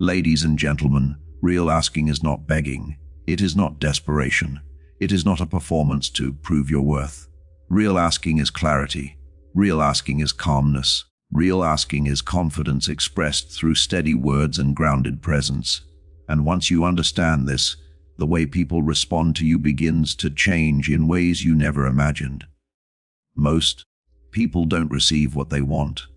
Ladies and gentlemen, real asking is not begging. It is not desperation. It is not a performance to prove your worth. Real asking is clarity. Real asking is calmness. Real asking is confidence expressed through steady words and grounded presence. And once you understand this, the way people respond to you begins to change in ways you never imagined. Most people don't receive what they want.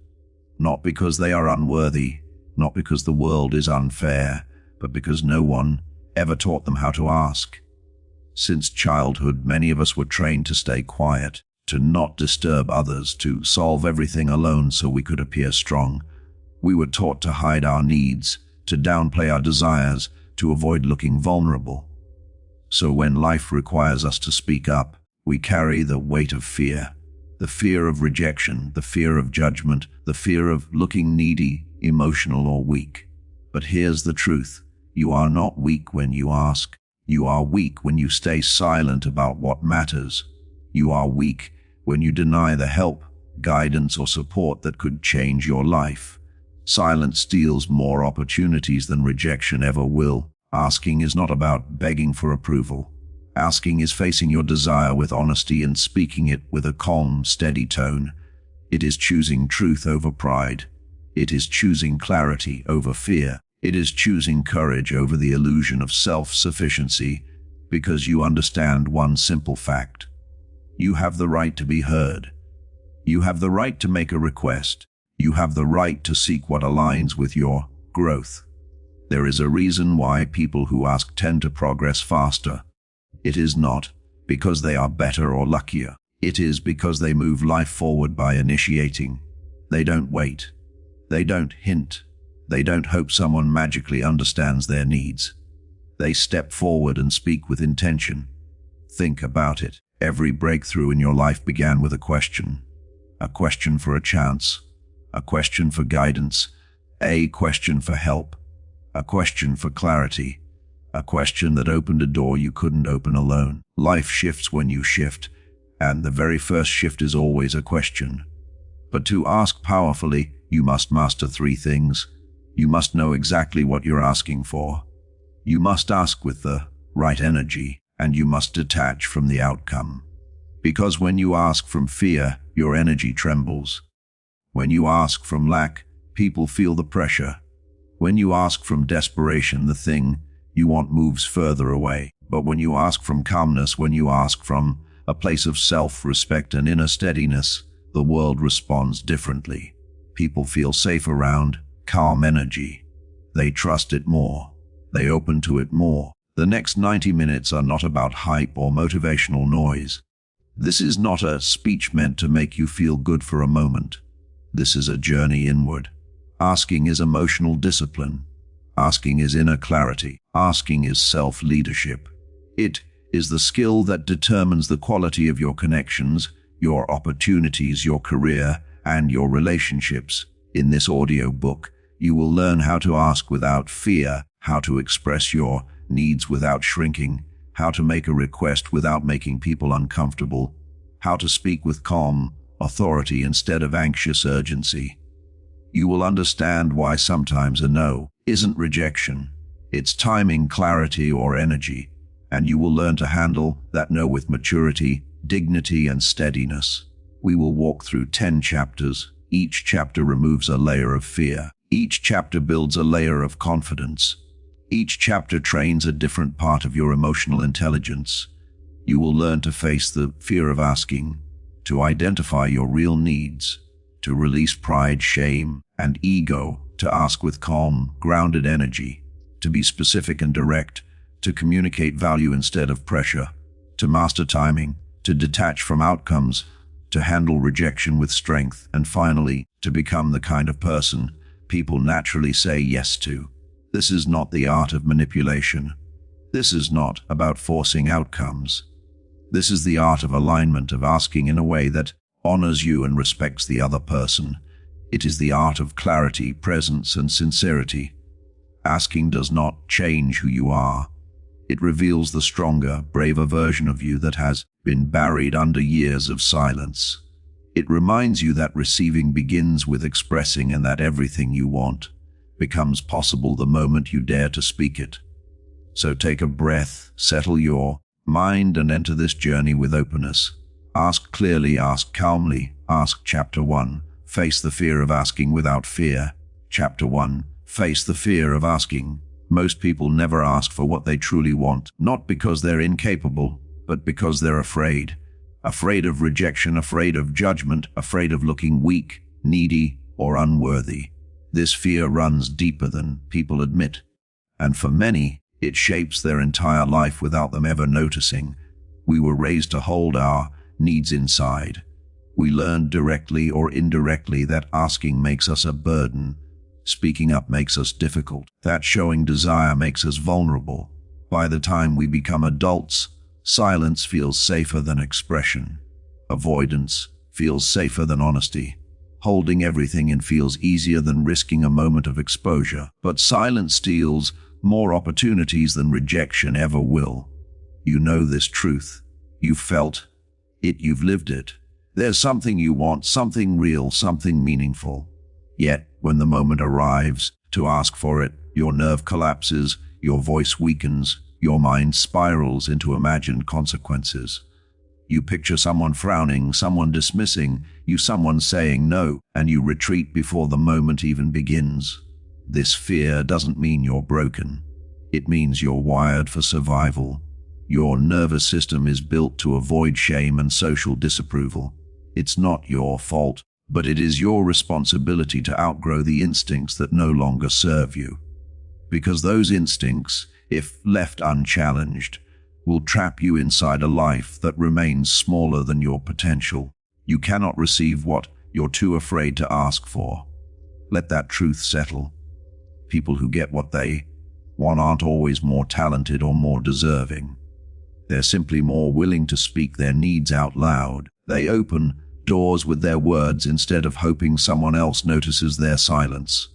Not because they are unworthy, not because the world is unfair, but because no one ever taught them how to ask. Since childhood, many of us were trained to stay quiet, to not disturb others, to solve everything alone so we could appear strong. We were taught to hide our needs, to downplay our desires, to avoid looking vulnerable. So when life requires us to speak up, we carry the weight of fear. The fear of rejection, the fear of judgment, the fear of looking needy, emotional, or weak. But here's the truth. You are not weak when you ask. You are weak when you stay silent about what matters. You are weak when you deny the help, guidance, or support that could change your life. Silence steals more opportunities than rejection ever will. Asking is not about begging for approval. Asking is facing your desire with honesty and speaking it with a calm, steady tone. It is choosing truth over pride. It is choosing clarity over fear. It is choosing courage over the illusion of self-sufficiency, because you understand one simple fact. You have the right to be heard. You have the right to make a request. You have the right to seek what aligns with your growth. There is a reason why people who ask tend to progress faster. It is not because they are better or luckier. It is because they move life forward by initiating. They don't wait. They don't hint. They don't hope someone magically understands their needs. They step forward and speak with intention. Think about it. Every breakthrough in your life began with a question for a chance, a question for guidance, a question for help, a question for clarity, a question that opened a door you couldn't open alone. Life shifts when you shift, and the very first shift is always a question. But to ask powerfully, you must master 3 things. You must know exactly what you're asking for. You must ask with the right energy, and you must detach from the outcome. Because when you ask from fear, your energy trembles. When you ask from lack, people feel the pressure. When you ask from desperation, the thing you want moves further away. But when you ask from calmness, when you ask from a place of self-respect and inner steadiness, the world responds differently. People feel safe around calm energy. They trust it more. They open to it more. The next 90 minutes are not about hype or motivational noise. This is not a speech meant to make you feel good for a moment. This is a journey inward. Asking is emotional discipline. Asking is inner clarity. Asking is self-leadership. It is the skill that determines the quality of your connections, your opportunities, your career, and your relationships. In this audiobook, you will learn how to ask without fear, how to express your needs without shrinking, how to make a request without making people uncomfortable, how to speak with calm authority instead of anxious urgency. You will understand why sometimes a no isn't rejection. It's timing, clarity, or energy, and you will learn to handle that no with maturity, dignity, and steadiness. We will walk through 10 chapters. Each chapter removes a layer of fear. Each chapter builds a layer of confidence. Each chapter trains a different part of your emotional intelligence. You will learn to face the fear of asking, to identify your real needs, to release pride, shame, and ego, to ask with calm, grounded energy, to be specific and direct, to communicate value instead of pressure, to master timing, to detach from outcomes, to handle rejection with strength, and finally, to become the kind of person people naturally say yes to. This is not the art of manipulation. This is not about forcing outcomes. This is the art of alignment, of asking in a way that honors you and respects the other person. It is the art of clarity, presence, and sincerity. Asking does not change who you are. It reveals the stronger, braver version of you that has been buried under years of silence. It reminds you that receiving begins with expressing and that everything you want, becomes possible the moment you dare to speak it. So take a breath, settle your mind, and enter this journey with openness. Ask clearly, ask calmly. Ask Chapter 1. Face the fear of asking without fear. Chapter 1. Face the fear of asking. Most people never ask for what they truly want, not because they're incapable, but because they're afraid. Afraid of rejection, afraid of judgment, afraid of looking weak, needy, or unworthy. This fear runs deeper than people admit, and for many, it shapes their entire life without them ever noticing. We were raised to hold our needs inside. We learned directly or indirectly that asking makes us a burden. Speaking up makes us difficult. That showing desire makes us vulnerable. By the time we become adults, silence feels safer than expression. Avoidance feels safer than honesty. Holding everything in feels easier than risking a moment of exposure. But silence steals more opportunities than rejection ever will. You know this truth. You've felt it, you've lived it. There's something you want, something real, something meaningful. Yet, when the moment arrives to ask for it, your nerve collapses, your voice weakens, your mind spirals into imagined consequences. You picture someone frowning, someone dismissing you, someone saying no, and you retreat before the moment even begins. This fear doesn't mean you're broken. It means you're wired for survival. Your nervous system is built to avoid shame and social disapproval. It's not your fault, but it is your responsibility to outgrow the instincts that no longer serve you. Because those instincts, if left unchallenged, will trap you inside a life that remains smaller than your potential. You cannot receive what you're too afraid to ask for. Let that truth settle. People who get what they want aren't always more talented or more deserving. They're simply more willing to speak their needs out loud. They open doors with their words instead of hoping someone else notices their silence.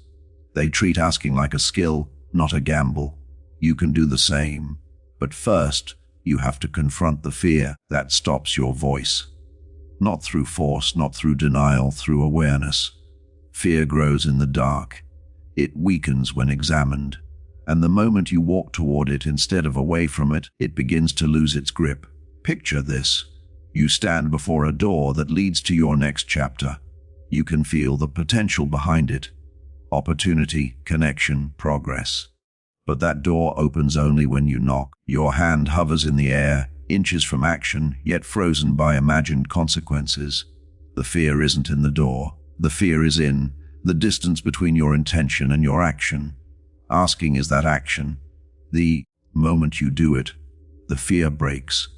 They treat asking like a skill, not a gamble. You can do the same. But first, you have to confront the fear that stops your voice. Not through force, not through denial, through awareness. Fear grows in the dark. It weakens when examined. And the moment you walk toward it instead of away from it, it begins to lose its grip. Picture this. You stand before a door that leads to your next chapter. You can feel the potential behind it. Opportunity, connection, progress. But that door opens only when you knock. Your hand hovers in the air, inches from action, yet frozen by imagined consequences. The fear isn't in the door. The fear is in the distance between your intention and your action. Asking is that action. The moment you do it, the fear breaks.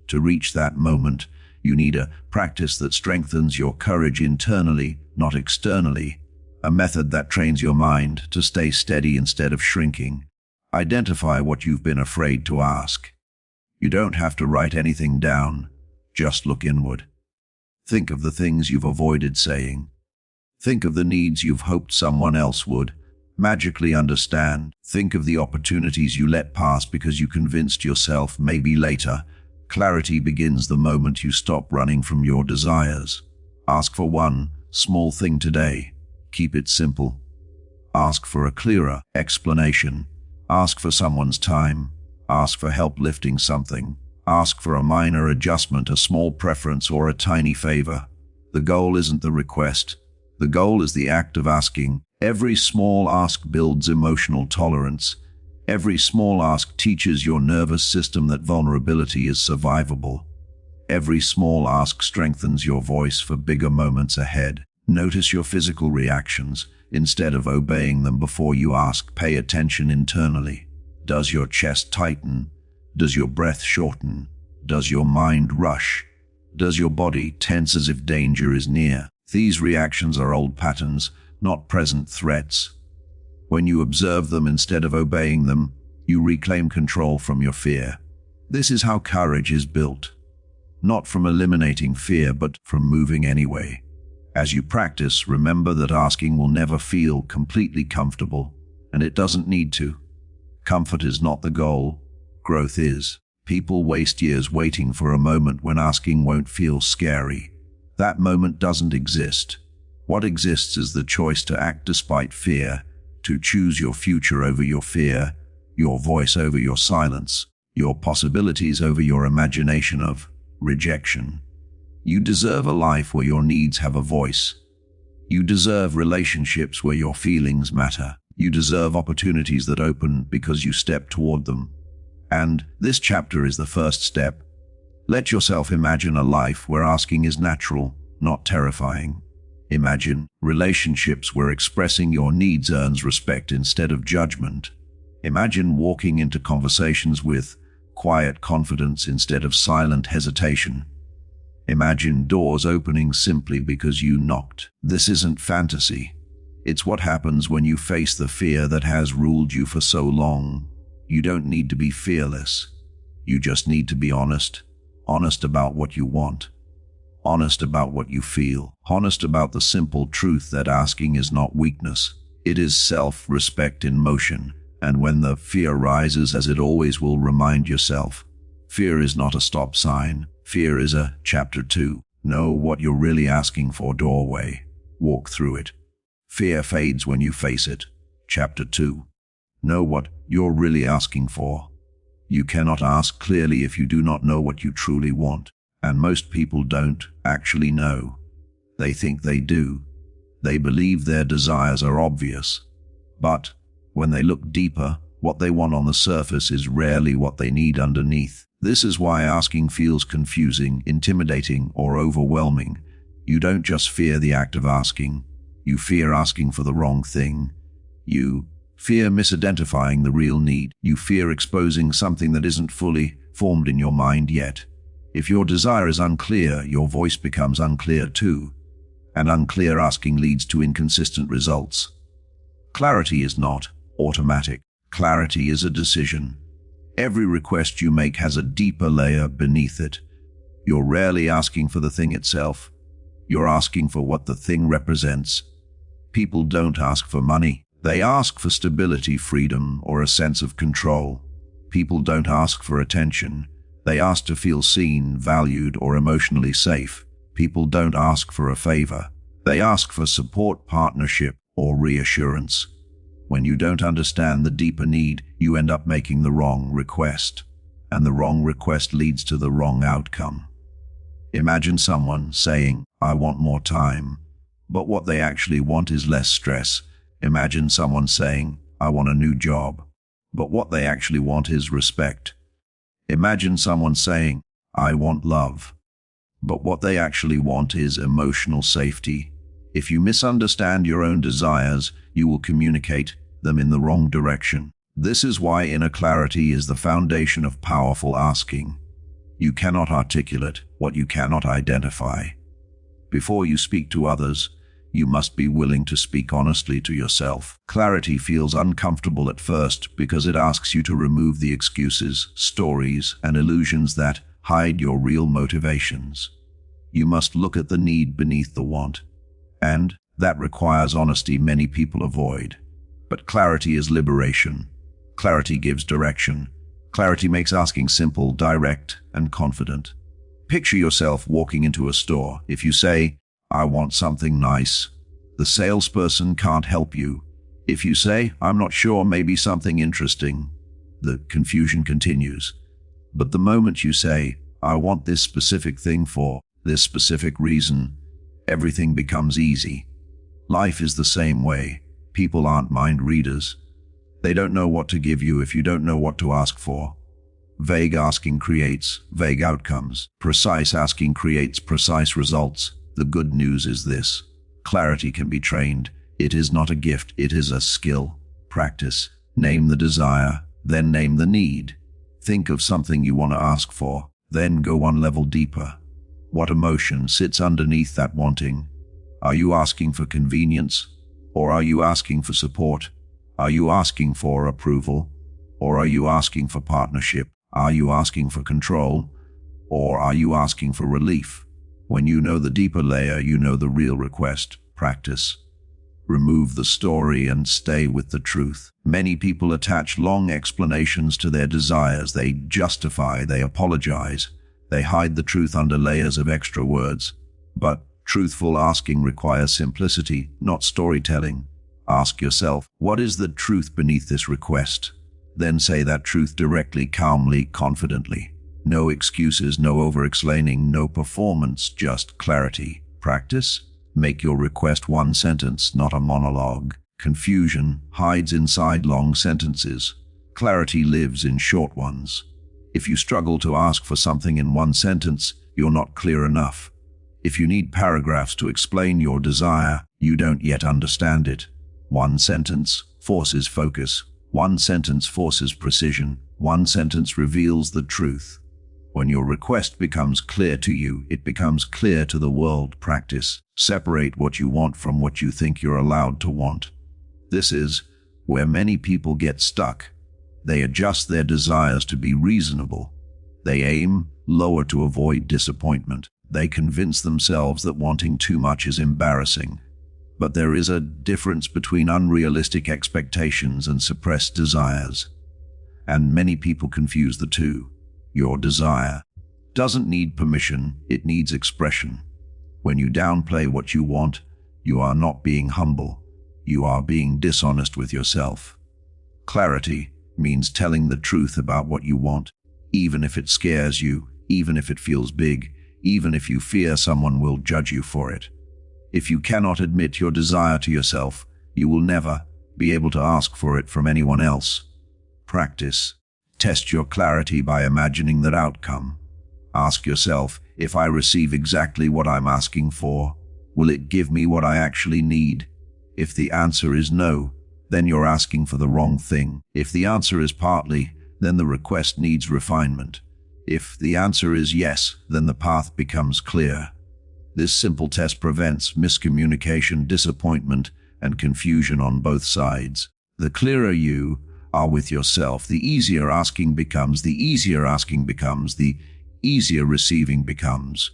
To reach that moment, you need a practice that strengthens your courage internally, not externally. A method that trains your mind to stay steady instead of shrinking. Identify what you've been afraid to ask. You don't have to write anything down. Just look inward. Think of the things you've avoided saying. Think of the needs you've hoped someone else would magically understand. Think of the opportunities you let pass because you convinced yourself maybe later. Clarity begins the moment you stop running from your desires. Ask for one small thing today. Keep it simple. Ask for a clearer explanation. Ask for someone's time. Ask for help lifting something. Ask for a minor adjustment, a small preference, or a tiny favor. The goal isn't the request. The goal is the act of asking. Every small ask builds emotional tolerance. Every small ask teaches your nervous system that vulnerability is survivable. Every small ask strengthens your voice for bigger moments ahead. Notice your physical reactions. Instead of obeying them before you ask, pay attention internally. Does your chest tighten? Does your breath shorten? Does your mind rush? Does your body tense as if danger is near? These reactions are old patterns, not present threats. When you observe them instead of obeying them, you reclaim control from your fear. This is how courage is built. Not from eliminating fear, but from moving anyway. As you practice, remember that asking will never feel completely comfortable, and it doesn't need to. Comfort is not the goal, growth is. People waste years waiting for a moment when asking won't feel scary. That moment doesn't exist. What exists is the choice to act despite fear, to choose your future over your fear, your voice over your silence, your possibilities over your imagination of rejection. You deserve a life where your needs have a voice. You deserve relationships where your feelings matter. You deserve opportunities that open because you step toward them. And this chapter is the first step. Let yourself imagine a life where asking is natural, not terrifying. Imagine relationships where expressing your needs earns respect instead of judgment. Imagine walking into conversations with quiet confidence instead of silent hesitation. Imagine doors opening simply because you knocked. This isn't fantasy. It's what happens when you face the fear that has ruled you for so long. You don't need to be fearless. You just need to be honest. Honest about what you want. Honest about what you feel. Honest about the simple truth that asking is not weakness. It is self-respect in motion. And when the fear rises, as it always will, remind yourself, fear is not a stop sign. Fear is a chapter 2. Know what you're really asking for doorway. Walk through it. Fear fades when you face it. Chapter 2. Know what you're really asking for. You cannot ask clearly if you do not know what you truly want. And most people don't actually know. They think they do. They believe their desires are obvious. But when they look deeper, what they want on the surface is rarely what they need underneath. This is why asking feels confusing, intimidating, or overwhelming. You don't just fear the act of asking. You fear asking for the wrong thing. You fear misidentifying the real need. You fear exposing something that isn't fully formed in your mind yet. If your desire is unclear, your voice becomes unclear too. And unclear asking leads to inconsistent results. Clarity is not automatic. Clarity is a decision. Every request you make has a deeper layer beneath it. You're rarely asking for the thing itself. You're asking for what the thing represents. People don't ask for money. They ask for stability, freedom, or a sense of control. People don't ask for attention. They ask to feel seen, valued, or emotionally safe. People don't ask for a favor. They ask for support, partnership, or reassurance. When you don't understand the deeper need, you end up making the wrong request. And the wrong request leads to the wrong outcome. Imagine someone saying, "I want more time," but what they actually want is less stress. Imagine someone saying, "I want a new job," but what they actually want is respect. Imagine someone saying, "I want love," but what they actually want is emotional safety. If you misunderstand your own desires, you will communicate them in the wrong direction. This is why inner clarity is the foundation of powerful asking. You cannot articulate what you cannot identify. Before you speak to others, you must be willing to speak honestly to yourself. Clarity feels uncomfortable at first because it asks you to remove the excuses, stories, and illusions that hide your real motivations. You must look at the need beneath the want. And that requires honesty many people avoid. But clarity is liberation. Clarity gives direction. Clarity makes asking simple, direct, and confident. Picture yourself walking into a store. If you say, "I want something nice," the salesperson can't help you. If you say, "I'm not sure, maybe something interesting," the confusion continues. But the moment you say, "I want this specific thing for this specific reason," everything becomes easy. Life is the same way. People aren't mind readers. They don't know what to give you if you don't know what to ask for. Vague asking creates vague outcomes. Precise asking creates precise results. The good news is this: clarity can be trained. It is not a gift, it is a skill. Practice. Name the desire, then name the need. Think of something you want to ask for, then go one level deeper. What emotion sits underneath that wanting? Are you asking for convenience? Or are you asking for support? Are you asking for approval? Or are you asking for partnership? Are you asking for control? Or are you asking for relief? When you know the deeper layer, you know the real request. Practice. Remove the story and stay with the truth. Many people attach long explanations to their desires. They justify, they apologize. They hide the truth under layers of extra words. But truthful asking requires simplicity, not storytelling. Ask yourself, what is the truth beneath this request? Then say that truth directly, calmly, confidently. No excuses, no over-explaining, no performance, just clarity. Practice. Make your request one sentence, not a monologue. Confusion hides inside long sentences. Clarity lives in short ones. If you struggle to ask for something in one sentence, you're not clear enough. If you need paragraphs to explain your desire, you don't yet understand it. One sentence forces focus. One sentence forces precision. One sentence reveals the truth. When your request becomes clear to you, it becomes clear to the world. Practice. Separate what you want from what you think you're allowed to want. This is where many people get stuck. They adjust their desires to be reasonable. They aim lower to avoid disappointment. They convince themselves that wanting too much is embarrassing. But there is a difference between unrealistic expectations and suppressed desires. And many people confuse the two. Your desire doesn't need permission, it needs expression. When you downplay what you want, you are not being humble. You are being dishonest with yourself. Clarity means telling the truth about what you want, even if it scares you, even if it feels big, even if you fear someone will judge you for it. If you cannot admit your desire to yourself, you will never be able to ask for it from anyone else. Practice. Test your clarity by imagining that outcome. Ask yourself, if I receive exactly what I'm asking for, will it give me what I actually need? If the answer is no, then you're asking for the wrong thing. If the answer is partly, then the request needs refinement. If the answer is yes, then the path becomes clear. This simple test prevents miscommunication, disappointment, and confusion on both sides. The clearer you are with yourself, the easier asking becomes, the easier receiving becomes.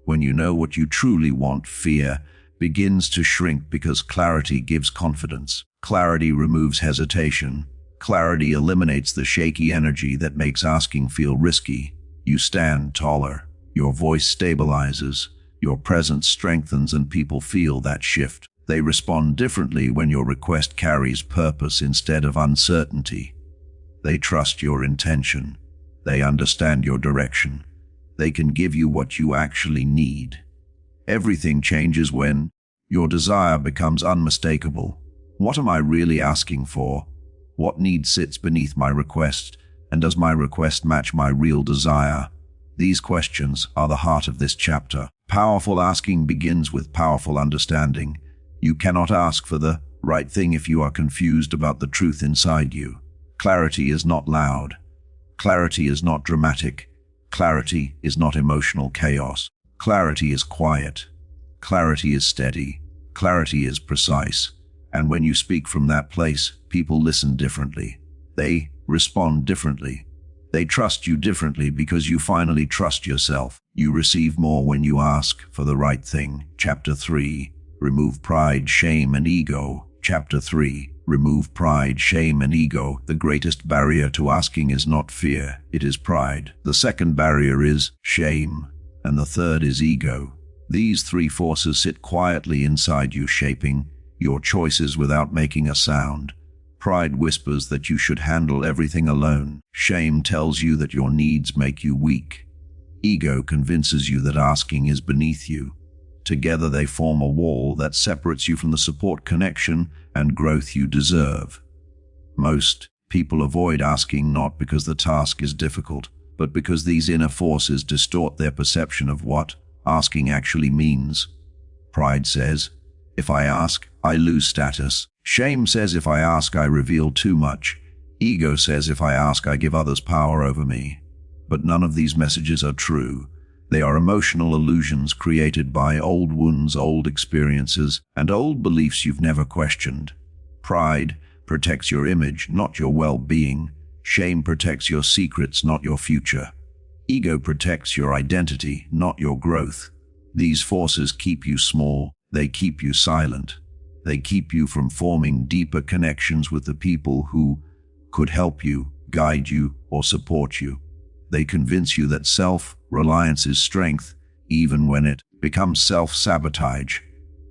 When you know what you truly want, fear begins to shrink because clarity gives confidence. Clarity removes hesitation. Clarity eliminates the shaky energy that makes asking feel risky. You stand taller. Your voice stabilizes. Your presence strengthens, and people feel that shift. They respond differently when your request carries purpose instead of uncertainty. They trust your intention. They understand your direction. They can give you what you actually need. Everything changes when your desire becomes unmistakable. What am I really asking for? What need sits beneath my request? And does my request match my real desire? These questions are the heart of this chapter. Powerful asking begins with powerful understanding. You cannot ask for the right thing if you are confused about the truth inside you. Clarity is not loud. Clarity is not dramatic. Clarity is not emotional chaos. Clarity is quiet. Clarity is steady. Clarity is precise. And when you speak from that place, people listen differently. They respond differently. They trust you differently because you finally trust yourself. You receive more when you ask for the right thing. Chapter 3. Remove pride, shame, and ego. Chapter 3. Remove pride, shame, and ego. The greatest barrier to asking is not fear, it is pride. The second barrier is shame, and the third is ego. These three forces sit quietly inside you, shaping your choices without making a sound. Pride whispers that you should handle everything alone. Shame tells you that your needs make you weak. Ego convinces you that asking is beneath you. Together they form a wall that separates you from the support, connection, and growth you deserve. Most people avoid asking not because the task is difficult, but because these inner forces distort their perception of what asking actually means. Pride says, if I ask, I lose status. Shame says if I ask, I reveal too much. Ego says if I ask, I give others power over me. But none of these messages are true. They are emotional illusions created by old wounds, old experiences, and old beliefs you've never questioned. Pride protects your image, not your well-being. Shame protects your secrets, not your future. Ego protects your identity, not your growth. These forces keep you small. They keep you silent. They keep you from forming deeper connections with the people who could help you, guide you, or support you. They convince you that self-reliance is strength, even when it becomes self-sabotage.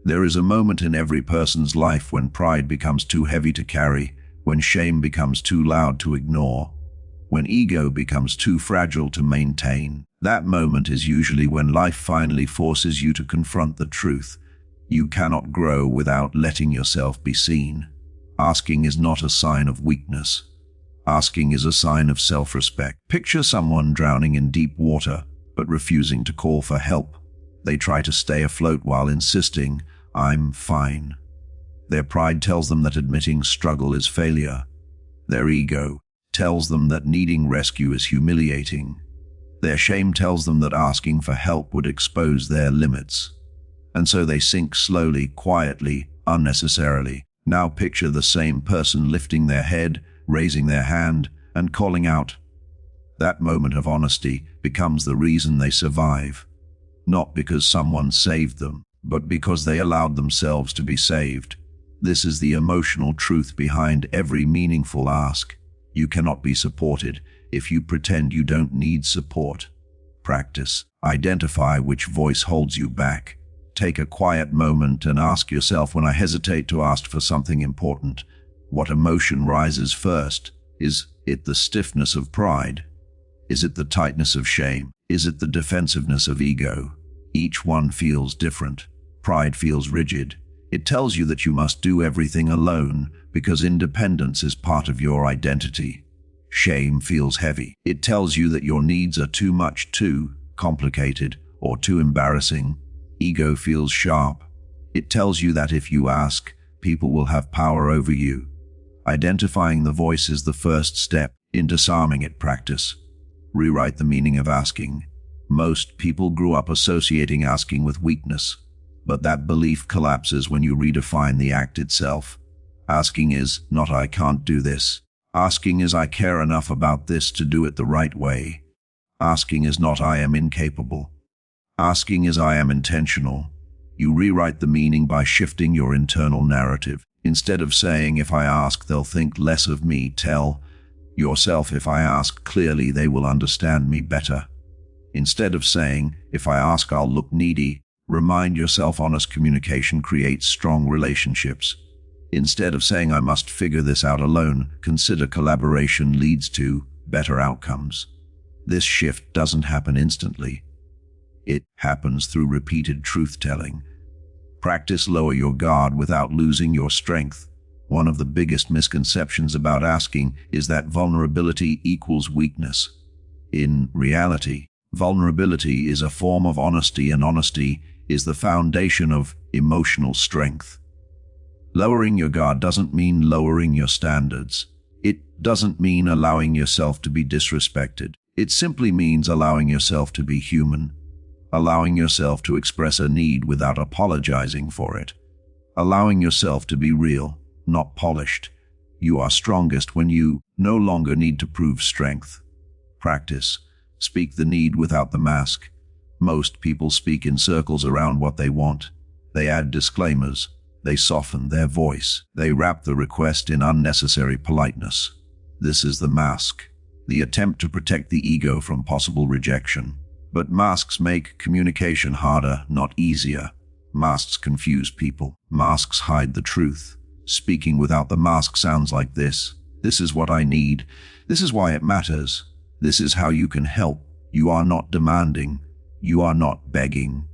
There is a moment in every person's life when pride becomes too heavy to carry, when shame becomes too loud to ignore, when ego becomes too fragile to maintain. That moment is usually when life finally forces you to confront the truth. You cannot grow without letting yourself be seen. Asking is not a sign of weakness. Asking is a sign of self-respect. Picture someone drowning in deep water, but refusing to call for help. They try to stay afloat while insisting, "I'm fine." Their pride tells them that admitting struggle is failure. Their ego tells them that needing rescue is humiliating. Their shame tells them that asking for help would expose their limits. And so they sink slowly, quietly, unnecessarily. Now picture the same person lifting their head, raising their hand, and calling out. That moment of honesty becomes the reason they survive. Not because someone saved them, but because they allowed themselves to be saved. This is the emotional truth behind every meaningful ask. You cannot be supported if you pretend you don't need support. Practice. Identify which voice holds you back. Take a quiet moment and ask yourself, when I hesitate to ask for something important, what emotion rises first? Is it the stiffness of pride? Is it the tightness of shame? Is it the defensiveness of ego? Each one feels different. Pride feels rigid. It tells you that you must do everything alone because independence is part of your identity. Shame feels heavy. It tells you that your needs are too much, too complicated, or too embarrassing. Ego feels sharp. It tells you that if you ask, people will have power over you. Identifying the voice is the first step in disarming it. Practice. Rewrite the meaning of asking. Most people grew up associating asking with weakness, but that belief collapses when you redefine the act itself. Asking is not "I can't do this." Asking is "I care enough about this to do it the right way." Asking is not "I am incapable." Asking is "I am intentional." You rewrite the meaning by shifting your internal narrative. Instead of saying, "If I ask, they'll think less of me," tell yourself, "If I ask clearly, they will understand me better." Instead of saying, "If I ask, I'll look needy," remind yourself honest communication creates strong relationships. Instead of saying, "I must figure this out alone," consider collaboration leads to better outcomes. This shift doesn't happen instantly. It happens through repeated truth-telling. Practice lower your guard without losing your strength. One of the biggest misconceptions about asking is that vulnerability equals weakness. In reality, vulnerability is a form of honesty, and honesty is the foundation of emotional strength. Lowering your guard doesn't mean lowering your standards. It doesn't mean allowing yourself to be disrespected. It simply means allowing yourself to be human. Allowing yourself to express a need without apologizing for it. Allowing yourself to be real, not polished. You are strongest when you no longer need to prove strength. Practice. Speak the need without the mask. Most people speak in circles around what they want. They add disclaimers. They soften their voice. They wrap the request in unnecessary politeness. This is the mask, the attempt to protect the ego from possible rejection. But masks make communication harder, not easier. Masks confuse people. Masks hide the truth. Speaking without the mask sounds like this. "This is what I need. This is why it matters. This is how you can help." You are not demanding. You are not begging.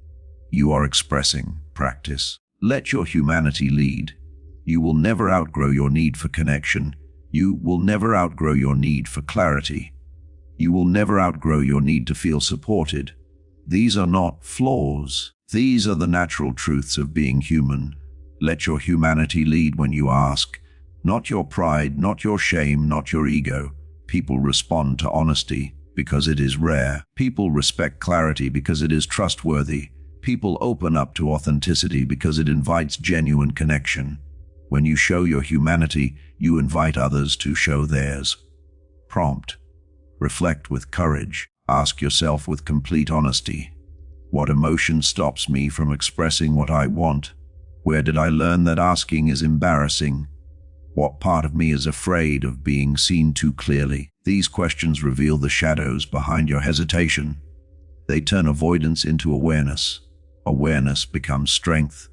You are expressing. Practice. Let your humanity lead. You will never outgrow your need for connection. You will never outgrow your need for clarity. You will never outgrow your need to feel supported. These are not flaws. These are the natural truths of being human. Let your humanity lead when you ask. Not your pride, not your shame, not your ego. People respond to honesty because it is rare. People respect clarity because it is trustworthy. People open up to authenticity because it invites genuine connection. When you show your humanity, you invite others to show theirs. Prompt. Reflect with courage. Ask yourself with complete honesty. What emotion stops me from expressing what I want? Where did I learn that asking is embarrassing? What part of me is afraid of being seen too clearly? These questions reveal the shadows behind your hesitation. They turn avoidance into awareness. Awareness becomes strength.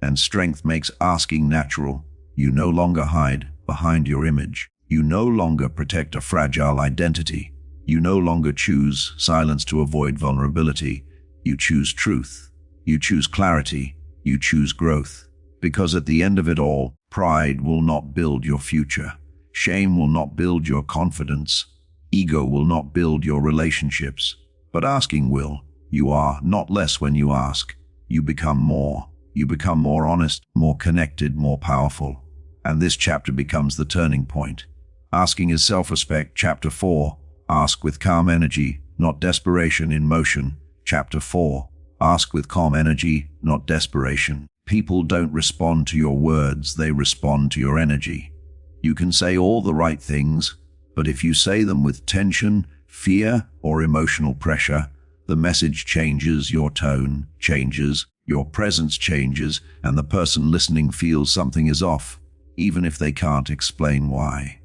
And strength makes asking natural. You no longer hide behind your image. You no longer protect a fragile identity. You no longer choose silence to avoid vulnerability. You choose truth. You choose clarity. You choose growth. Because at the end of it all, pride will not build your future. Shame will not build your confidence. Ego will not build your relationships. But asking will. You are not less when you ask. You become more. You become more honest, more connected, more powerful. And this chapter becomes the turning point. Asking is self-respect. Chapter 4. Ask with calm energy, not desperation in motion. Chapter 4. Ask with calm energy, not desperation. People don't respond to your words, they respond to your energy. You can say all the right things, but if you say them with tension, fear, or emotional pressure, the message changes, your tone changes, your presence changes, and the person listening feels something is off, even if they can't explain why.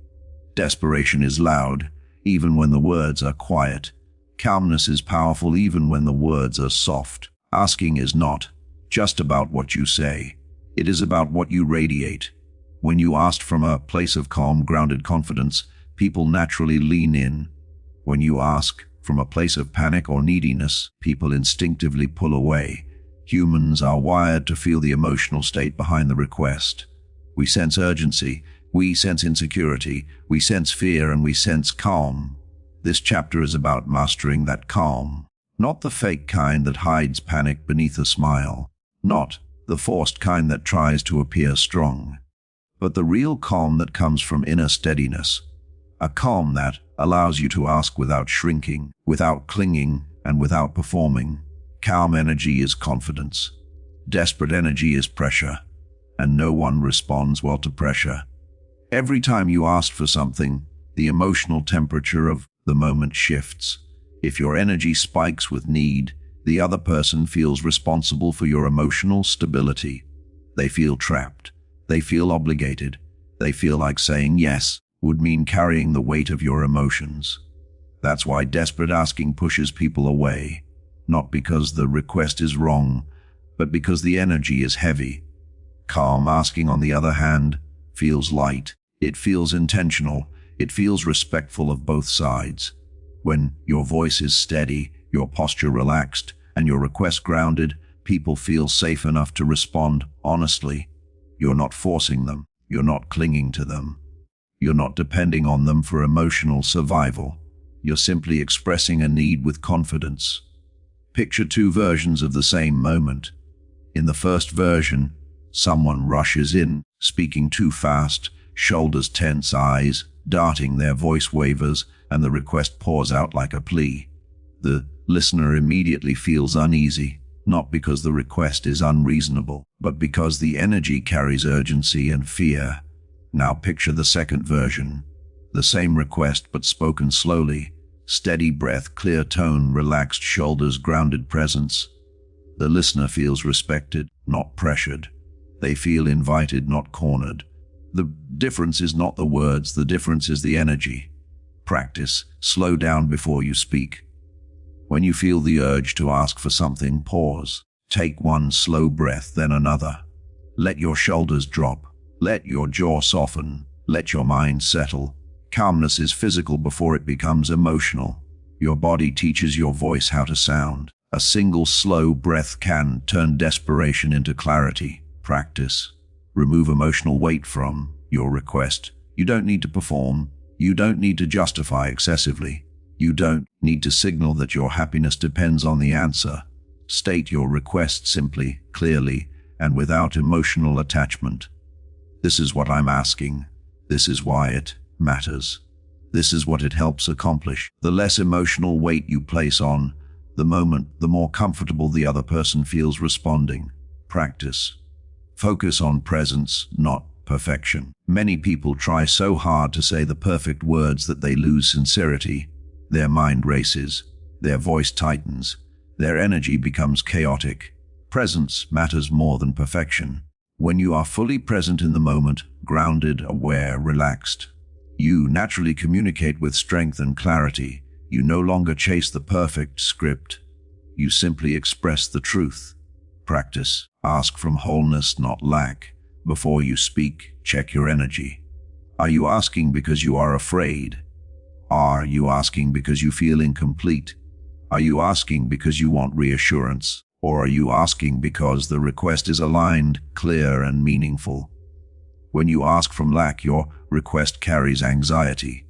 Desperation is loud, even when the words are quiet. Calmness is powerful, even when the words are soft. Asking is not just about what you say. It is about what you radiate. When you ask from a place of calm, grounded confidence, people naturally lean in. When you ask from a place of panic or neediness, people instinctively pull away. Humans are wired to feel the emotional state behind the request. We sense urgency, we sense insecurity, we sense fear, and we sense calm. This chapter is about mastering that calm. Not the fake kind that hides panic beneath a smile. Not the forced kind that tries to appear strong. But the real calm that comes from inner steadiness. A calm that allows you to ask without shrinking, without clinging, and without performing. Calm energy is confidence. Desperate energy is pressure. And no one responds well to pressure. Every time you ask for something, the emotional temperature of the moment shifts. If your energy spikes with need, the other person feels responsible for your emotional stability. They feel trapped. They feel obligated. They feel like saying yes would mean carrying the weight of your emotions. That's why desperate asking pushes people away. Not because the request is wrong, but because the energy is heavy. Calm asking, on the other hand, feels light. It feels intentional. It feels respectful of both sides. When your voice is steady, your posture relaxed, and your request grounded, people feel safe enough to respond honestly. You're not forcing them. You're not clinging to them. You're not depending on them for emotional survival. You're simply expressing a need with confidence. Picture two versions of the same moment. In the first version, someone rushes in, speaking too fast, shoulders tense, eyes darting, their voice wavers, and the request pours out like a plea. The listener immediately feels uneasy, not because the request is unreasonable, but because the energy carries urgency and fear. Now picture the second version. The same request, but spoken slowly. Steady breath, clear tone, relaxed shoulders, grounded presence. The listener feels respected, not pressured. They feel invited, not cornered. The difference is not the words, the difference is the energy. Practice. Slow down before you speak. When you feel the urge to ask for something, pause. Take one slow breath, then another. Let your shoulders drop. Let your jaw soften. Let your mind settle. Calmness is physical before it becomes emotional. Your body teaches your voice how to sound. A single slow breath can turn desperation into clarity. Practice. Remove emotional weight from your request. You don't need to perform. You don't need to justify excessively. You don't need to signal that your happiness depends on the answer. State your request simply, clearly, and without emotional attachment. This is what I'm asking. This is why it matters. This is what it helps accomplish. The less emotional weight you place on the moment, the more comfortable the other person feels responding. Practice. Focus on presence, not perfection. Many people try so hard to say the perfect words that they lose sincerity. Their mind races. Their voice tightens. Their energy becomes chaotic. Presence matters more than perfection. When you are fully present in the moment, grounded, aware, relaxed, you naturally communicate with strength and clarity. You no longer chase the perfect script. You simply express the truth. practice. Ask from wholeness, not lack. Before you speak, check your energy. Are you asking because you are afraid? Are you asking because you feel incomplete? Are you asking because you want reassurance? Or are you asking because the request is aligned, clear, and meaningful? When you ask from lack, your request carries anxiety.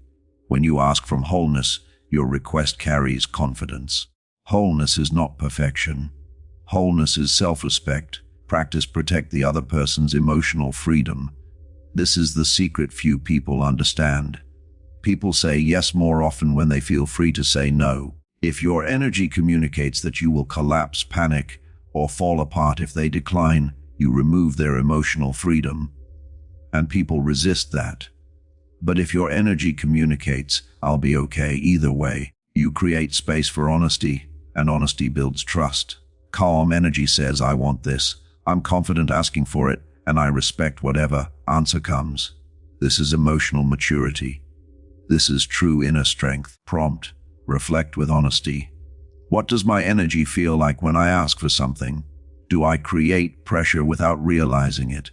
When you ask from wholeness, your request carries confidence. Wholeness is not perfection. Wholeness is self-respect. Practice protect the other person's emotional freedom. This is the secret few people understand. People say yes more often when they feel free to say no. If your energy communicates that you will collapse, panic, or fall apart if they decline, you remove their emotional freedom. And people resist that. But if your energy communicates, I'll be okay either way, you create space for honesty, and honesty builds trust. Calm energy says, I want this, I'm confident asking for it, and I respect whatever answer comes. This is emotional maturity. This is true inner strength. Prompt. Reflect with honesty. What does my energy feel like when I ask for something? Do I create pressure without realizing it?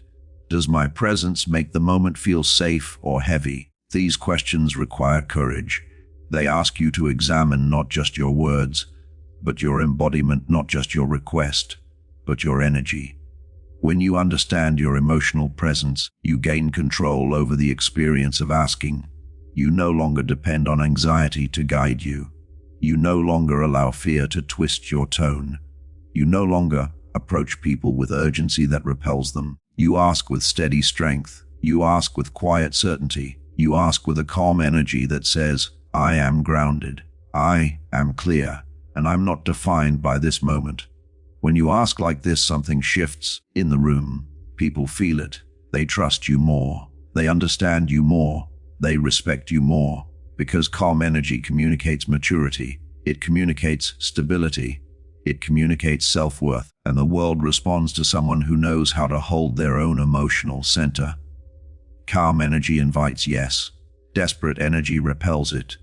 Does my presence make the moment feel safe or heavy? These questions require courage. They ask you to examine not just your words, but your embodiment, not just your request, but your energy. When you understand your emotional presence, you gain control over the experience of asking. You no longer depend on anxiety to guide you. You no longer allow fear to twist your tone. You no longer approach people with urgency that repels them. You ask with steady strength. You ask with quiet certainty. You ask with a calm energy that says, I am grounded. I am clear, and I'm not defined by this moment. When you ask like this, something shifts in the room. People feel it. They trust you more. They understand you more. They respect you more. Because calm energy communicates maturity. It communicates stability. It communicates self-worth. And the world responds to someone who knows how to hold their own emotional center. Calm energy invites yes. Desperate energy repels it.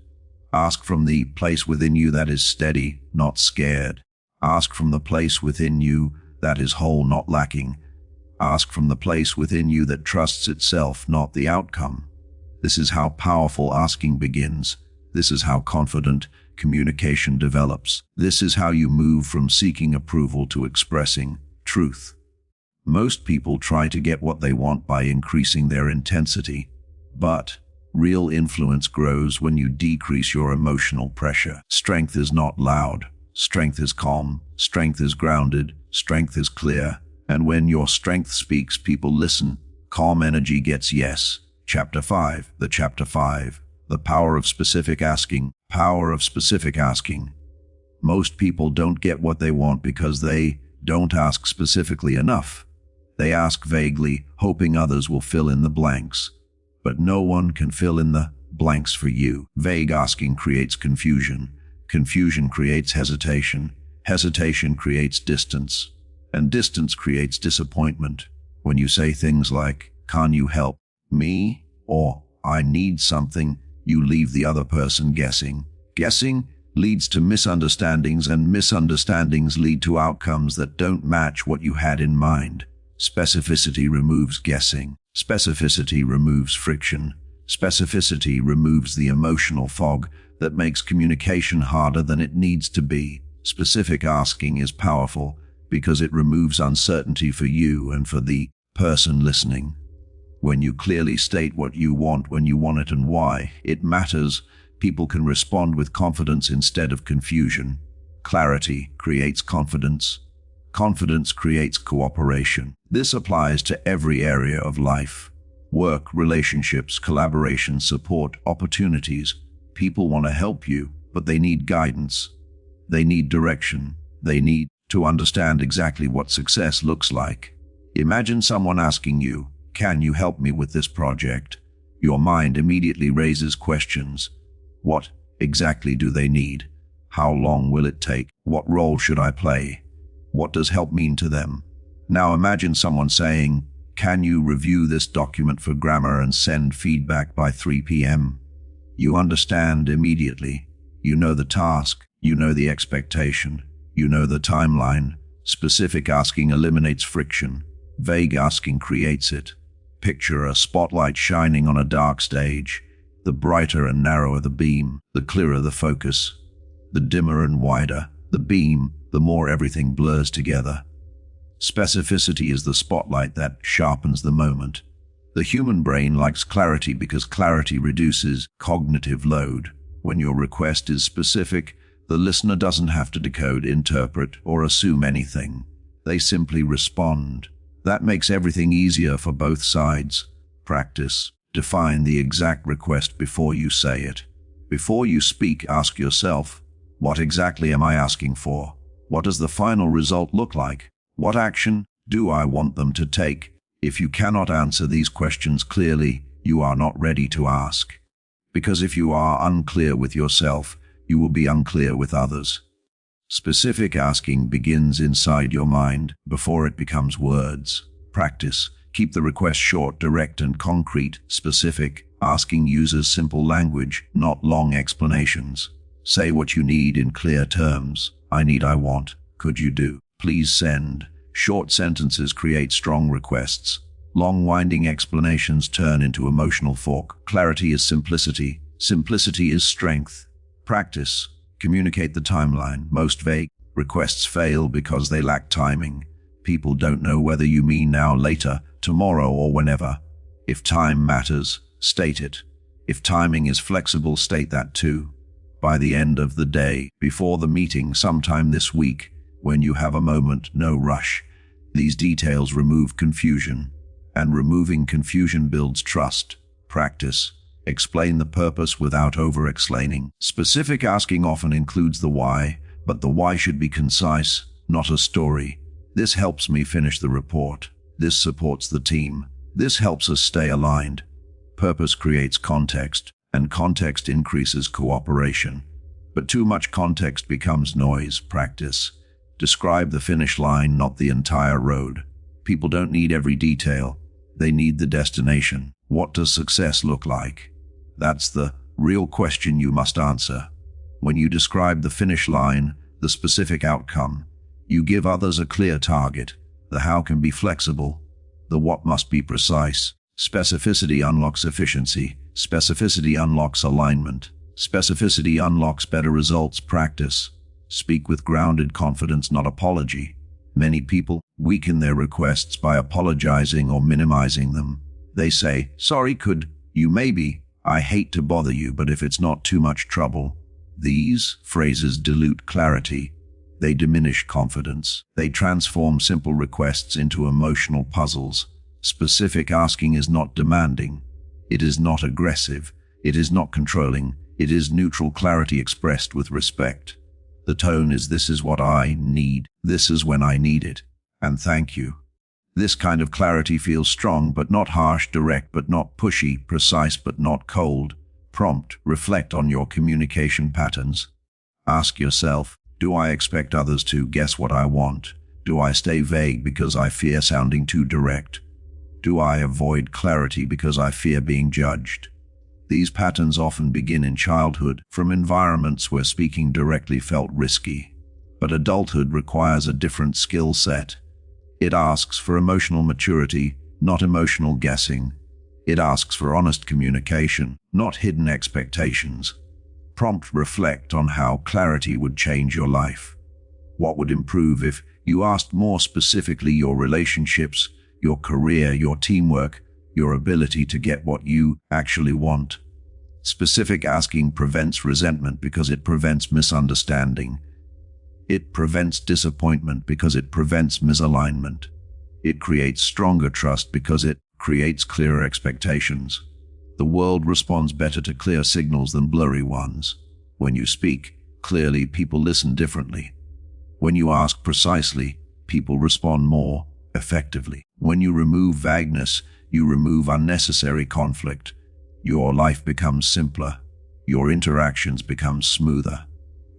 Ask from the place within you that is steady, not scared. Ask from the place within you that is whole, not lacking. Ask from the place within you that trusts itself, not the outcome. This is how powerful asking begins. This is how confident communication develops. This is how you move from seeking approval to expressing truth. Most people try to get what they want by increasing their intensity, but real influence grows when you decrease your emotional pressure. Strength is not loud. Strength is calm. Strength is grounded. Strength is clear. And when your strength speaks, people listen. Calm energy gets yes. Chapter 5. The power of specific asking. Power of specific asking. Most people don't get what they want because they don't ask specifically enough. They ask vaguely, hoping others will fill in the blanks. But no one can fill in the blanks for you. Vague asking creates confusion. Confusion creates hesitation. Hesitation creates distance. And distance creates disappointment. When you say things like, "Can you help me?" or "I need something," you leave the other person guessing. Guessing leads to misunderstandings, and misunderstandings lead to outcomes that don't match what you had in mind. Specificity removes guessing. Specificity removes friction. Specificity removes the emotional fog that makes communication harder than it needs to be. Specific asking is powerful because it removes uncertainty for you and for the person listening. When you clearly state what you want, when you want it, and why it matters, people can respond with confidence instead of confusion. Clarity creates confidence. Confidence creates cooperation. This applies to every area of life. Work, relationships, collaboration, support, opportunities. People want to help you, but they need guidance. They need direction. They need to understand exactly what success looks like. Imagine someone asking you, "Can you help me with this project?" Your mind immediately raises questions. What exactly do they need? How long will it take? What role should I play? What does help mean to them? Now imagine someone saying, "Can you review this document for grammar and send feedback by 3 p.m.? You understand immediately. You know the task. You know the expectation. You know the timeline. Specific asking eliminates friction. Vague asking creates it. Picture a spotlight shining on a dark stage. The brighter and narrower the beam, the clearer the focus. The dimmer and wider the beam, the more everything blurs together. Specificity is the spotlight that sharpens the moment. The human brain likes clarity because clarity reduces cognitive load. When your request is specific, the listener doesn't have to decode, interpret, or assume anything. They simply respond. That makes everything easier for both sides. Practice. Define the exact request before you say it. Before you speak, ask yourself, what exactly am I asking for? What does the final result look like? What action do I want them to take? If you cannot answer these questions clearly, you are not ready to ask. Because if you are unclear with yourself, you will be unclear with others. Specific asking begins inside your mind before it becomes words. Practice. Keep the request short, direct, and concrete. Specific asking uses simple language, not long explanations. Say what you need in clear terms. I need, I want, could you do, please send. Short sentences create strong requests. Long winding explanations turn into emotional fork. Clarity is simplicity. Simplicity is strength. Practice. Communicate the timeline. Most vague requests fail because they lack timing. People don't know whether you mean now, later, tomorrow, or whenever. If time matters, state it. If timing is flexible, state that too. By the end of the day, before the meeting, sometime this week, when you have a moment, no rush. These details remove confusion, and removing confusion builds trust. Practice. Explain the purpose without over-explaining. Specific asking often includes the why, but the why should be concise, not a story. This helps me finish the report. This supports the team. This helps us stay aligned. Purpose creates context, and context increases cooperation. But too much context becomes noise. Practice. Describe the finish line, not the entire road. People don't need every detail. They need the destination. What does success look like? That's the real question you must answer. When you describe the finish line, the specific outcome, you give others a clear target. The how can be flexible. The what must be precise. Specificity unlocks efficiency. Specificity unlocks alignment. Specificity unlocks better results. Practice. Speak with grounded confidence, not apology. Many people weaken their requests by apologizing or minimizing them. They say, sorry, could you maybe, I hate to bother you, but if it's not too much trouble. These phrases dilute clarity. They diminish confidence. They transform simple requests into emotional puzzles. Specific asking is not demanding. It is not aggressive. It is not controlling. It is neutral clarity expressed with respect. The tone is, this is what I need. This is when I need it. And thank you. This kind of clarity feels strong but not harsh, direct but not pushy, precise but not cold. Prompt. Reflect on your communication patterns. Ask yourself, do I expect others to guess what I want? Do I stay vague because I fear sounding too direct? Do I avoid clarity because I fear being judged? These patterns often begin in childhood, from environments where speaking directly felt risky. But adulthood requires a different skill set. It asks for emotional maturity, not emotional guessing. It asks for honest communication, not hidden expectations. Prompt. Reflect on how clarity would change your life. What would improve if you asked more specifically? Your relationships, your career, your teamwork, your ability to get what you actually want. Specific asking prevents resentment because it prevents misunderstanding. It prevents disappointment because it prevents misalignment. It creates stronger trust because it creates clearer expectations. The world responds better to clear signals than blurry ones. When you speak clearly, people listen differently. When you ask precisely, people respond more effectively. When you remove vagueness, you remove unnecessary conflict. Your life becomes simpler. Your interactions become smoother.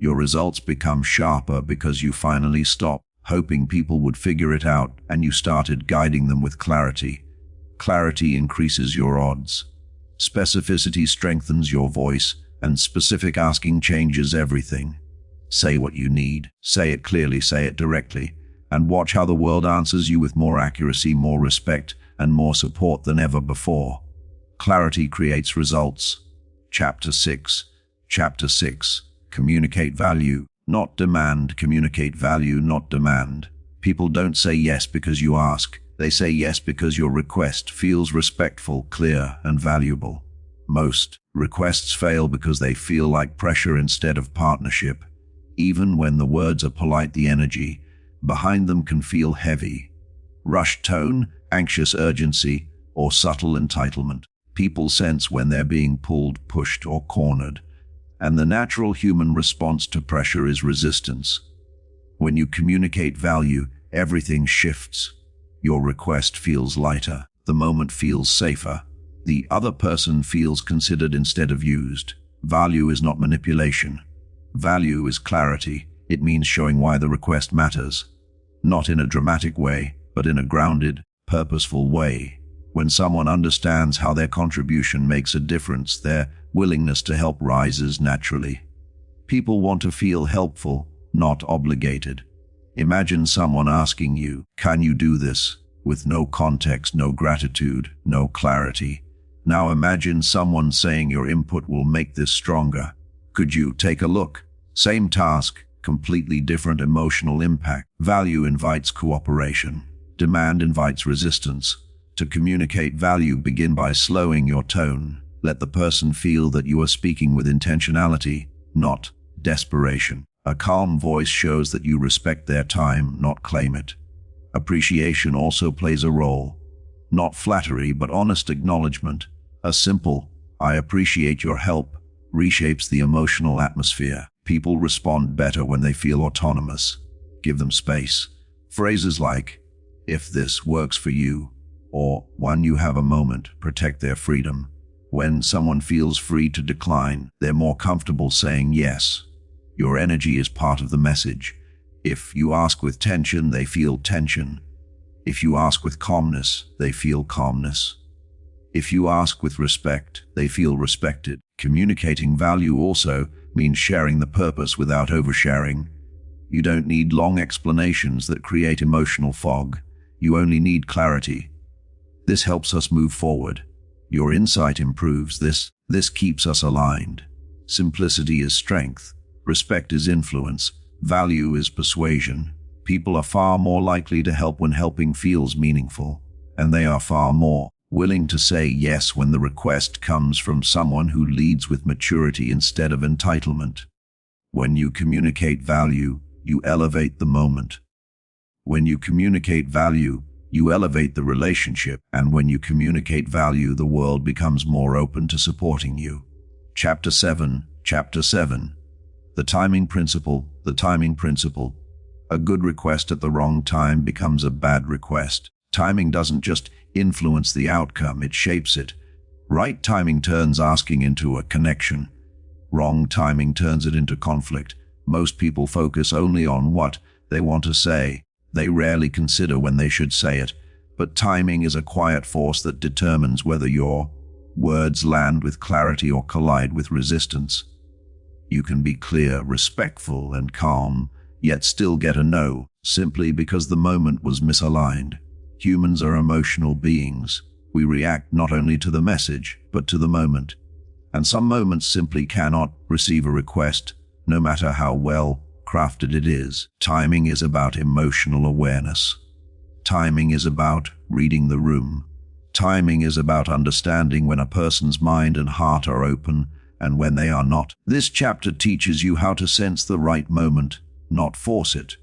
Your results become sharper because you finally stopped hoping people would figure it out and you started guiding them with clarity. Clarity increases your odds. Specificity strengthens your voice, and specific asking changes everything. Say what you need. Say it clearly, say it directly, and watch how the world answers you with more accuracy, more respect, and more support than ever before. Clarity creates results. Chapter 6. Chapter 6. Communicate value, not demand. Communicate value, not demand. People don't say yes because you ask. They say yes because your request feels respectful, clear, and valuable. Most requests fail because they feel like pressure instead of partnership. Even when the words are polite, the energy behind them can feel heavy. Rushed tone, anxious urgency, or subtle entitlement. People sense when they're being pulled, pushed, or cornered, and the natural human response to pressure is resistance. When you communicate value, everything shifts. Your request feels lighter. The moment feels safer. The other person feels considered instead of used. Value is not manipulation. Value is clarity. It means showing why the request matters. Not in a dramatic way, but in a grounded, purposeful way. When someone understands how their contribution makes a difference, their willingness to help rises naturally. People want to feel helpful, not obligated. Imagine someone asking you, "Can you do this?" with no context, no gratitude, no clarity. Now imagine someone saying, "Your input will make this stronger. Could you take a look?" Same task, completely different emotional impact. Value invites cooperation. Demand invites resistance. To communicate value, begin by slowing your tone. Let the person feel that you are speaking with intentionality, not desperation. A calm voice shows that you respect their time, not claim it. Appreciation also plays a role. Not flattery, but honest acknowledgement. A simple, "I appreciate your help," reshapes the emotional atmosphere. People respond better when they feel autonomous. Give them space. Phrases like, "If this works for you," or "When you have a moment," protect their freedom. When someone feels free to decline, they're more comfortable saying yes. Your energy is part of the message. If you ask with tension, they feel tension. If you ask with calmness, they feel calmness. If you ask with respect, they feel respected. Communicating value also means sharing the purpose without oversharing. You don't need long explanations that create emotional fog. You only need clarity. This helps us move forward. Your insight improves. This keeps us aligned. Simplicity is strength. Respect is influence. Value is persuasion. People are far more likely to help when helping feels meaningful, and they are far more willing to say yes when the request comes from someone who leads with maturity instead of entitlement. When you communicate value, you elevate the moment. When you communicate value, you elevate the relationship, and when you communicate value, the world becomes more open to supporting you. Chapter 7. Chapter 7. The timing principle. The timing principle. A good request at the wrong time becomes a bad request. Timing doesn't just influence the outcome, it shapes it. Right timing turns asking into a connection. Wrong timing turns it into conflict. Most people focus only on what they want to say. They rarely consider when they should say it. But timing is a quiet force that determines whether your words land with clarity or collide with resistance. You can be clear, respectful, and calm, yet still get a no, simply because the moment was misaligned. Humans are emotional beings. We react not only to the message, but to the moment. And some moments simply cannot receive a request, no matter how well crafted it is. Timing is about emotional awareness. Timing is about reading the room. Timing is about understanding when a person's mind and heart are open and when they are not. This chapter teaches you how to sense the right moment, not force it.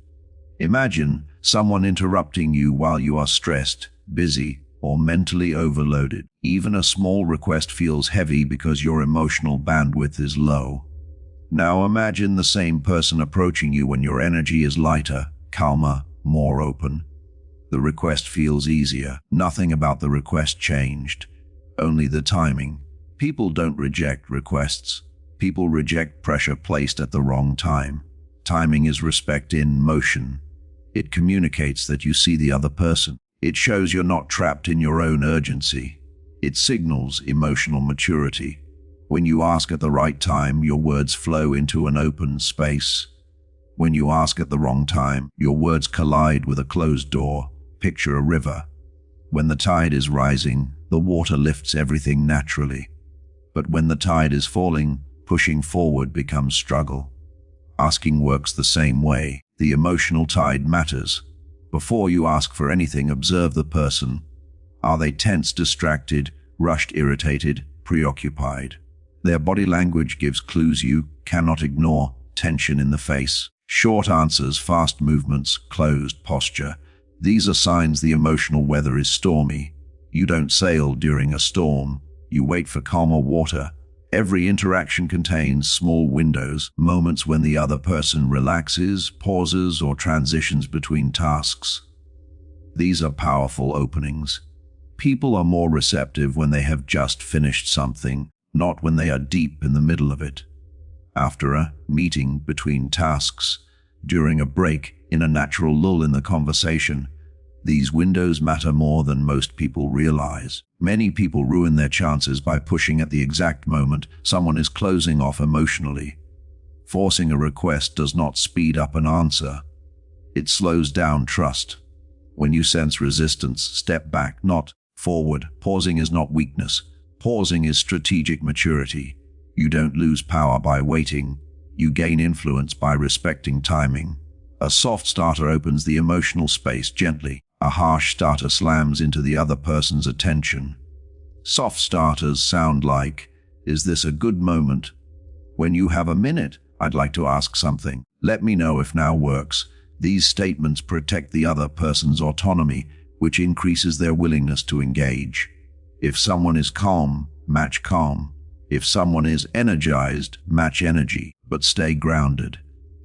Imagine someone interrupting you while you are stressed, busy, or mentally overloaded. Even a small request feels heavy because your emotional bandwidth is low. Now imagine the same person approaching you when your energy is lighter, calmer, more open. The request feels easier. Nothing about the request changed, only the timing. People don't reject requests. People reject pressure placed at the wrong time. Timing is respect in motion. It communicates that you see the other person. It shows you're not trapped in your own urgency. It signals emotional maturity. When you ask at the right time, your words flow into an open space. When you ask at the wrong time, your words collide with a closed door. Picture a river. When the tide is rising, the water lifts everything naturally. But when the tide is falling, pushing forward becomes struggle. Asking works the same way. The emotional tide matters. Before you ask for anything, observe the person. Are they tense, distracted, rushed, irritated, preoccupied? Their body language gives clues you cannot ignore. Tension in the face, short answers, fast movements, closed posture. These are signs the emotional weather is stormy. You don't sail during a storm. You wait for calmer water. Every interaction contains small windows, moments when the other person relaxes, pauses, or transitions between tasks. These are powerful openings. People are more receptive when they have just finished something, not when they are deep in the middle of it. After a meeting, between tasks, during a break, in a natural lull in the conversation, these windows matter more than most people realize. Many people ruin their chances by pushing at the exact moment someone is closing off emotionally. Forcing a request does not speed up an answer. It slows down trust. When you sense resistance, step back, not forward. Pausing is not weakness. Pausing is strategic maturity. You don't lose power by waiting. You gain influence by respecting timing. A soft starter opens the emotional space gently. A harsh starter slams into the other person's attention. Soft starters sound like, "Is this a good moment? When you have a minute, I'd like to ask something. Let me know if now works." These statements protect the other person's autonomy, which increases their willingness to engage. If someone is calm, match calm. If someone is energized, match energy, but stay grounded.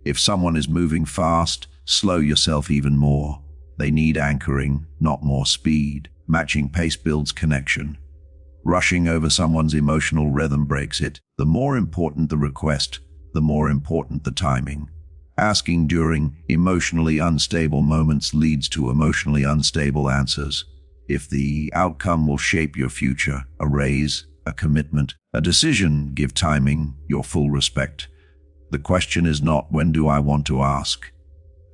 If someone is moving fast, slow yourself even more. They need anchoring, not more speed. Matching pace builds connection. Rushing over someone's emotional rhythm breaks it. The more important the request, the more important the timing. Asking during emotionally unstable moments leads to emotionally unstable answers. If the outcome will shape your future, a raise, a commitment, a decision, give timing your full respect. The question is not, when do I want to ask?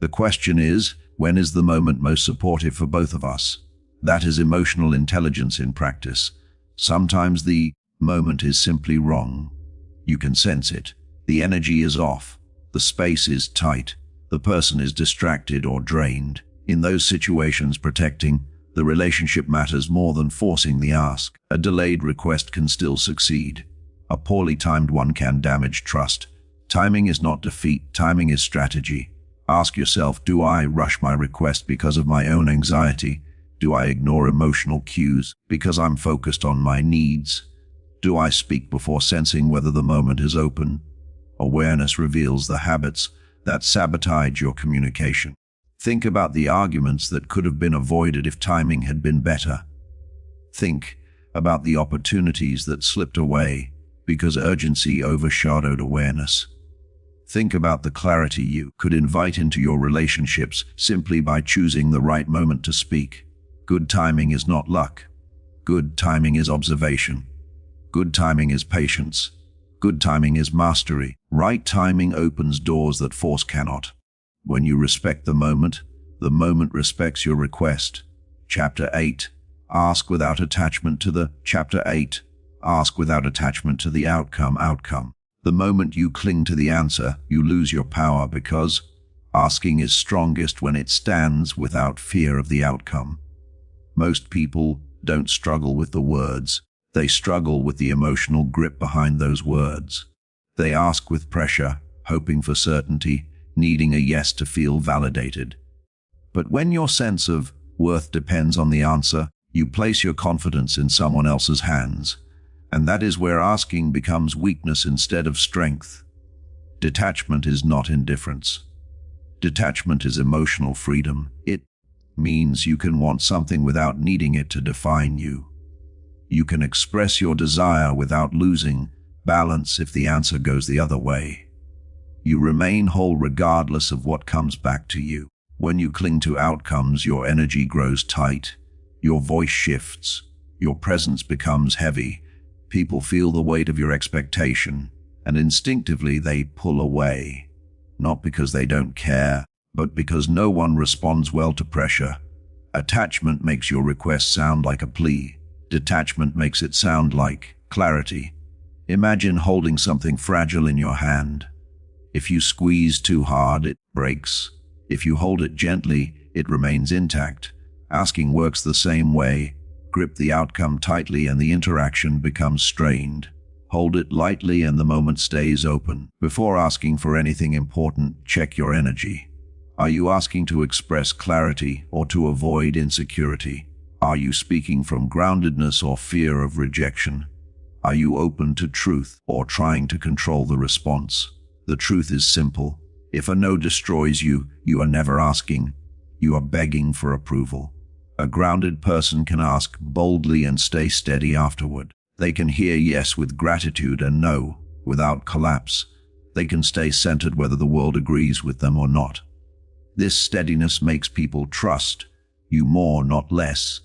The question is, when is the moment most supportive for both of us? That is emotional intelligence in practice. Sometimes the moment is simply wrong. You can sense it. The energy is off. The space is tight. The person is distracted or drained. In those situations, protecting the relationship matters more than forcing the ask. A delayed request can still succeed. A poorly timed one can damage trust. Timing is not defeat. Timing is strategy. Ask yourself, do I rush my request because of my own anxiety? Do I ignore emotional cues because I'm focused on my needs? Do I speak before sensing whether the moment is open? Awareness reveals the habits that sabotage your communication. Think about the arguments that could have been avoided if timing had been better. Think about the opportunities that slipped away because urgency overshadowed awareness. Think about the clarity you could invite into your relationships simply by choosing the right moment to speak. Good timing is not luck. Good timing is observation. Good timing is patience. Good timing is mastery. Right timing opens doors that force cannot. When you respect the moment respects your request. Chapter 8. Ask without attachment to the Chapter 8. Ask without attachment to the outcome. The moment you cling to the answer, you lose your power because asking is strongest when it stands without fear of the outcome. Most people don't struggle with the words. They struggle with the emotional grip behind those words. They ask with pressure, hoping for certainty, needing a yes to feel validated. But when your sense of worth depends on the answer, you place your confidence in someone else's hands. And that is where asking becomes weakness instead of strength. Detachment is not indifference. Detachment is emotional freedom. It means you can want something without needing it to define you. You can express your desire without losing balance if the answer goes the other way. You remain whole regardless of what comes back to you. When you cling to outcomes, your energy grows tight. Your voice shifts. Your presence becomes heavy. People feel the weight of your expectation, and instinctively they pull away. not because they don't care, but because no one responds well to pressure. Attachment makes your request sound like a plea. Detachment makes it sound like clarity. Imagine holding something fragile in your hand. If you squeeze too hard, it breaks. If you hold it gently, it remains intact. Asking works the same way. Grip the outcome tightly and the interaction becomes strained. Hold it lightly and the moment stays open. Before asking for anything important, check your energy. Are you asking to express clarity or to avoid insecurity? Are you speaking from groundedness or fear of rejection? Are you open to truth or trying to control the response? The truth is simple. If a no destroys you, you are never asking. You are begging for approval. A grounded person can ask boldly and stay steady afterward. They can hear yes with gratitude and no without collapse. They can stay centered whether the world agrees with them or not. This steadiness makes people trust you more, not less.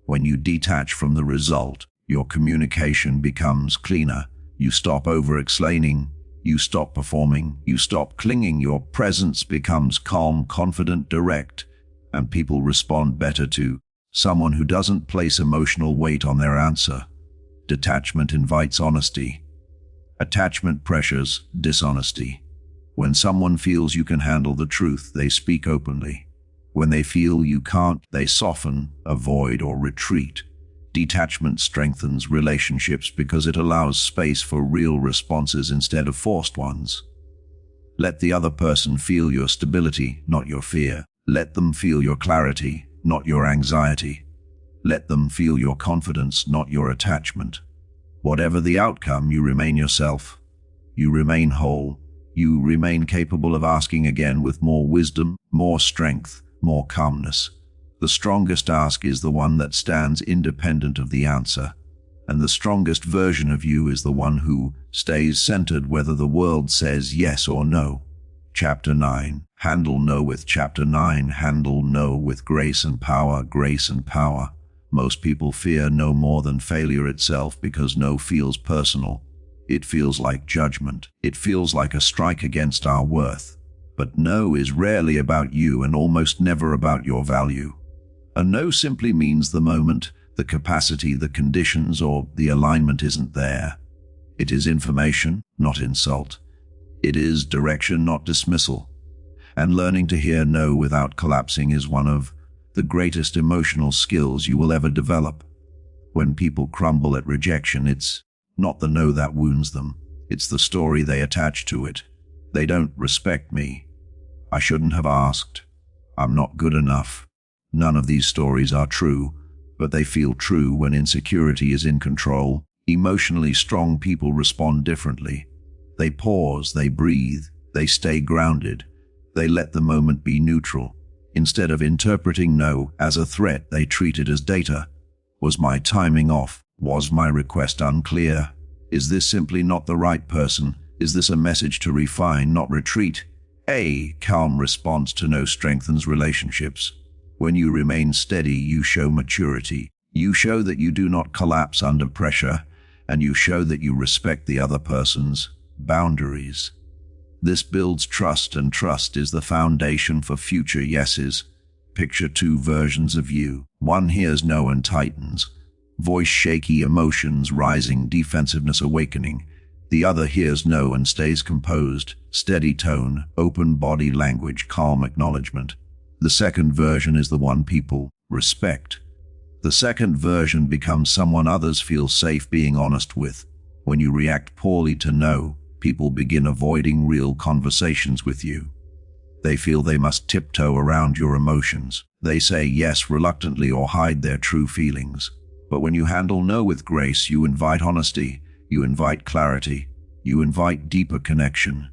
When you detach from the result, your communication becomes cleaner. You stop over-explaining. You stop performing. You stop clinging. Your presence becomes calm, confident, direct, and people respond better to someone who doesn't place emotional weight on their answer. Detachment invites honesty. Attachment pressures dishonesty. When someone feels you can handle the truth, they speak openly. When they feel you can't, they soften, avoid, or retreat. Detachment strengthens relationships because it allows space for real responses instead of forced ones. Let the other person feel your stability, not your fear. Let them feel your clarity, not your anxiety. Let them feel your confidence, not your attachment. Whatever the outcome, you remain yourself. You remain whole. You remain capable of asking again with more wisdom, more strength, more calmness. The strongest ask is the one that stands independent of the answer, and the strongest version of you is the one who stays centered whether the world says yes or no. Chapter 9. Handle no with Chapter 9. Handle no with grace and power. Grace and power. Most people fear no more than failure itself because no feels personal. It feels like judgment. It feels like a strike against our worth. But no is rarely about you and almost never about your value. A no simply means the moment, the capacity, the conditions, or the alignment isn't there. It is information, not insult. It is direction, not dismissal. And learning to hear no without collapsing is one of the greatest emotional skills you will ever develop. When people crumble at rejection, it's not the no that wounds them. It's the story they attach to it. They don't respect me. I shouldn't have asked. I'm not good enough. None of these stories are true, but they feel true when insecurity is in control. Emotionally strong people respond differently. They pause, they breathe, they stay grounded. They let the moment be neutral. Instead of interpreting no as a threat, they treat it as data. Was my timing off? Was my request unclear? Is this simply not the right person? Is this a message to refine, not retreat? A calm response to no strengthens relationships. When you remain steady, you show maturity. You show that you do not collapse under pressure, and you show that you respect the other person's boundaries. This builds trust, and trust is the foundation for future yeses. Picture two versions of you. One hears no and tightens. Voice shaky, emotions rising, defensiveness awakening. The other hears no and stays composed, steady tone, open body language, calm acknowledgement. The second version is the one people respect. The second version becomes someone others feel safe being honest with. When you react poorly to no, people begin avoiding real conversations with you. They feel they must tiptoe around your emotions. They say yes reluctantly or hide their true feelings. But when you handle no with grace, you invite honesty, you invite clarity, you invite deeper connection.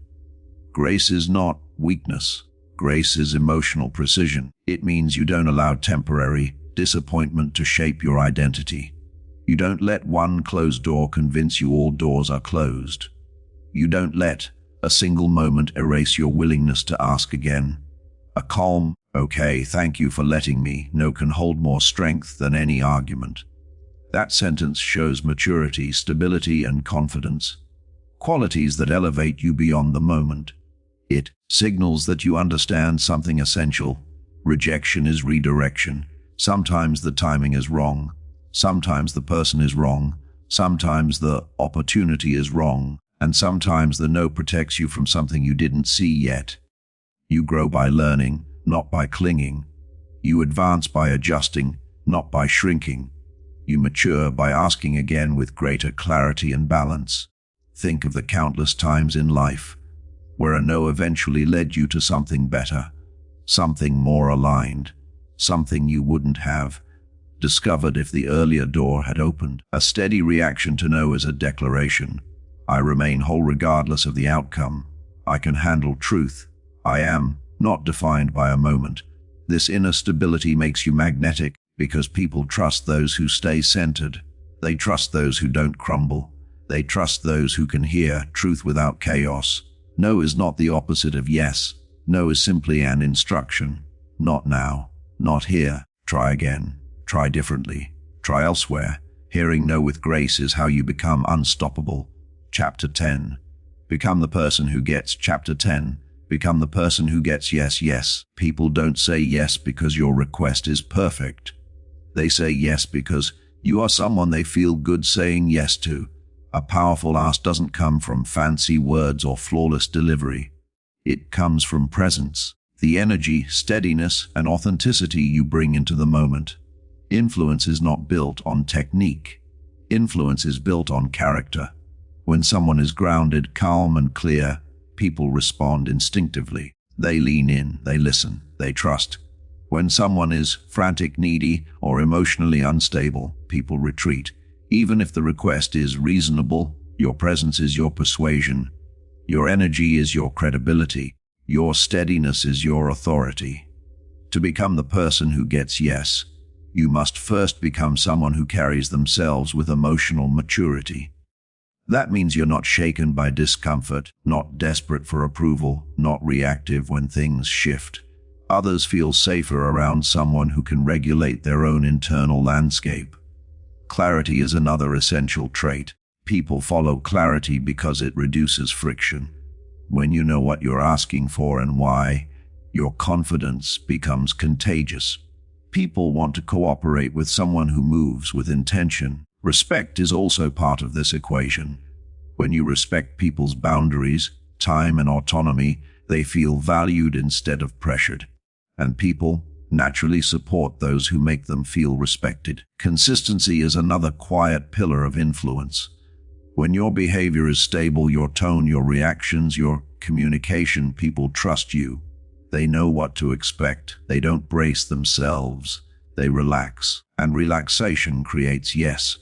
Grace is not weakness. Grace is emotional precision. It means you don't allow temporary disappointment to shape your identity. You don't let one closed door convince you all doors are closed. You don't let a single moment erase your willingness to ask again. A calm, okay, thank you for letting me know can hold more strength than any argument. That sentence shows maturity, stability, and confidence, qualities that elevate you beyond the moment. It signals that you understand something essential. Rejection is redirection. Sometimes the timing is wrong. Sometimes the person is wrong. Sometimes the opportunity is wrong. And sometimes the no protects you from something you didn't see yet. You grow by learning, not by clinging. You advance by adjusting, not by shrinking. You mature by asking again with greater clarity and balance. Think of the countless times in life where a no eventually led you to something better, something more aligned, something you wouldn't have discovered if the earlier door had opened. A steady reaction to no is a declaration. I remain whole regardless of the outcome. I can handle truth. I am not defined by a moment. This inner stability makes you magnetic because people trust those who stay centered. They trust those who don't crumble. They trust those who can hear truth without chaos. No is not the opposite of yes. No is simply an instruction. Not now. Not here. Try again. Try differently. Try elsewhere. Hearing no with grace is how you become unstoppable. Chapter 10. Become the person who gets. Chapter 10. Become the person who gets yes, yes. People don't say yes because your request is perfect. They say yes because you are someone they feel good saying yes to. A powerful ask doesn't come from fancy words or flawless delivery. It comes from presence, the energy, steadiness, and authenticity you bring into the moment. Influence is not built on technique. Influence is built on character. When someone is grounded, calm, and clear, people respond instinctively. They lean in, they listen, they trust. When someone is frantic, needy, or emotionally unstable, people retreat. Even if the request is reasonable, your presence is your persuasion. Your energy is your credibility. Your steadiness is your authority. To become the person who gets yes, you must first become someone who carries themselves with emotional maturity. That means you're not shaken by discomfort, not desperate for approval, not reactive when things shift. Others feel safer around someone who can regulate their own internal landscape. Clarity is another essential trait. People follow clarity because it reduces friction. When you know what you're asking for and why, your confidence becomes contagious. People want to cooperate with someone who moves with intention. Respect is also part of this equation. When you respect people's boundaries, time, and autonomy, they feel valued instead of pressured. And people naturally support those who make them feel respected. Consistency is another quiet pillar of influence. When your behavior is stable, your tone, your reactions, your communication, people trust you. They know what to expect. They don't brace themselves. They relax. And relaxation creates yes.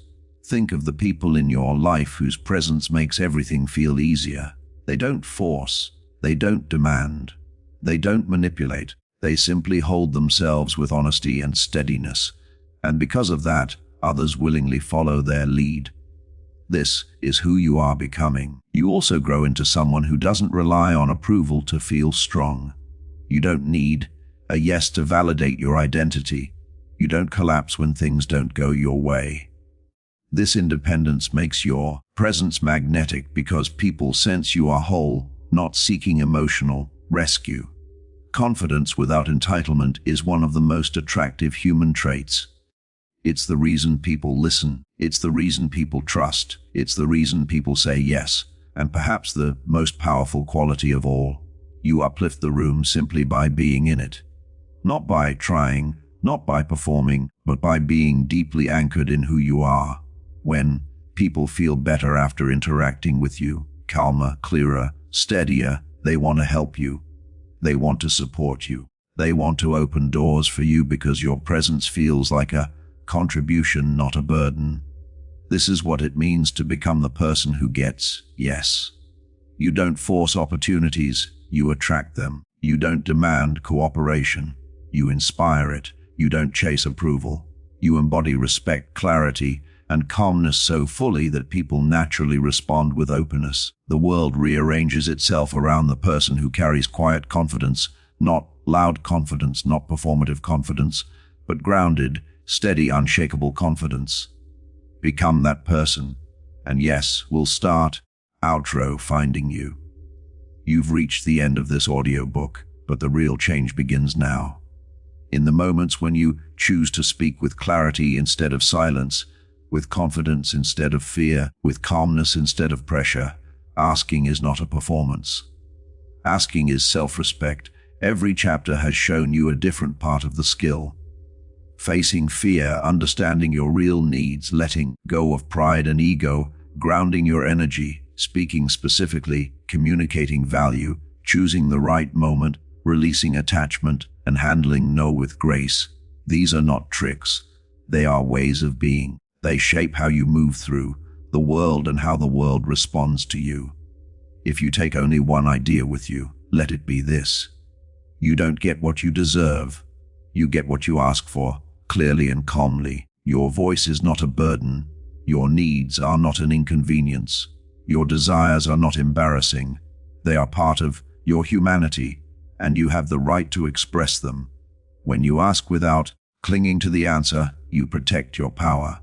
Think of the people in your life whose presence makes everything feel easier. They don't force. They don't demand. They don't manipulate. They simply hold themselves with honesty and steadiness. And because of that, others willingly follow their lead. This is who you are becoming. You also grow into someone who doesn't rely on approval to feel strong. You don't need a yes to validate your identity. You don't collapse when things don't go your way. This independence makes your presence magnetic because people sense you are whole, not seeking emotional rescue. Confidence without entitlement is one of the most attractive human traits. It's the reason people listen. It's the reason people trust. It's the reason people say yes. And perhaps the most powerful quality of all, you uplift the room simply by being in it. Not by trying, not by performing, but by being deeply anchored in who you are. When people feel better after interacting with you, calmer, clearer, steadier, they want to help you. They want to support you. They want to open doors for you because your presence feels like a contribution, not a burden. This is what it means to become the person who gets yes. You don't force opportunities, you attract them. You don't demand cooperation, you inspire it. You don't chase approval. You embody respect, clarity, and calmness so fully that people naturally respond with openness. The world rearranges itself around the person who carries quiet confidence, not loud confidence, not performative confidence, but grounded, steady, unshakable confidence. Become that person, and yes, we'll start outro finding you. You've reached the end of this audiobook, but the real change begins now. In the moments when you choose to speak with clarity instead of silence, with confidence instead of fear, with calmness instead of pressure, asking is not a performance. Asking is self-respect. Every chapter has shown you a different part of the skill. Facing fear, understanding your real needs, letting go of pride and ego, grounding your energy, speaking specifically, communicating value, choosing the right moment, releasing attachment, and handling no with grace. These are not tricks. They are ways of being. They shape how you move through the world and how the world responds to you. If you take only one idea with you, let it be this: you don't get what you deserve. You get what you ask for, clearly and calmly. Your voice is not a burden. Your needs are not an inconvenience. Your desires are not embarrassing. They are part of your humanity, and you have the right to express them. When you ask without clinging to the answer, you protect your power.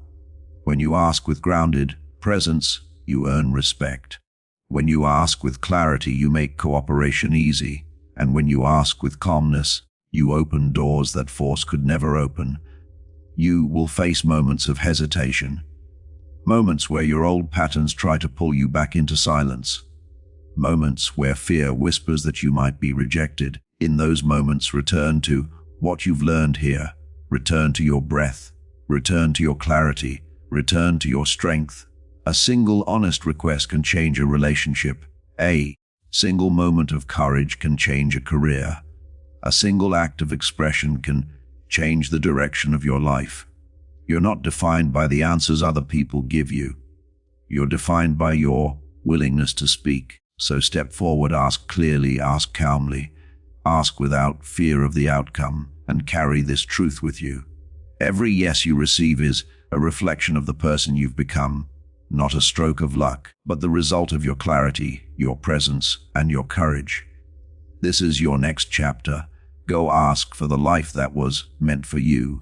When you ask with grounded presence, you earn respect. When you ask with clarity, you make cooperation easy. And when you ask with calmness, you open doors that force could never open. You will face moments of hesitation, moments where your old patterns try to pull you back into silence, moments where fear whispers that you might be rejected. In those moments, return to what you've learned here. Return to your breath. Return to your clarity. Return to your strength. A single honest request can change a relationship. A single moment of courage can change a career. A single act of expression can change the direction of your life. You're not defined by the answers other people give you. You're defined by your willingness to speak. So step forward, ask clearly, ask calmly, ask without fear of the outcome, and carry this truth with you. Every yes you receive is a reflection of the person you've become, not a stroke of luck, but the result of your clarity, your presence, and your courage. This is your next chapter. Go ask for the life that was meant for you.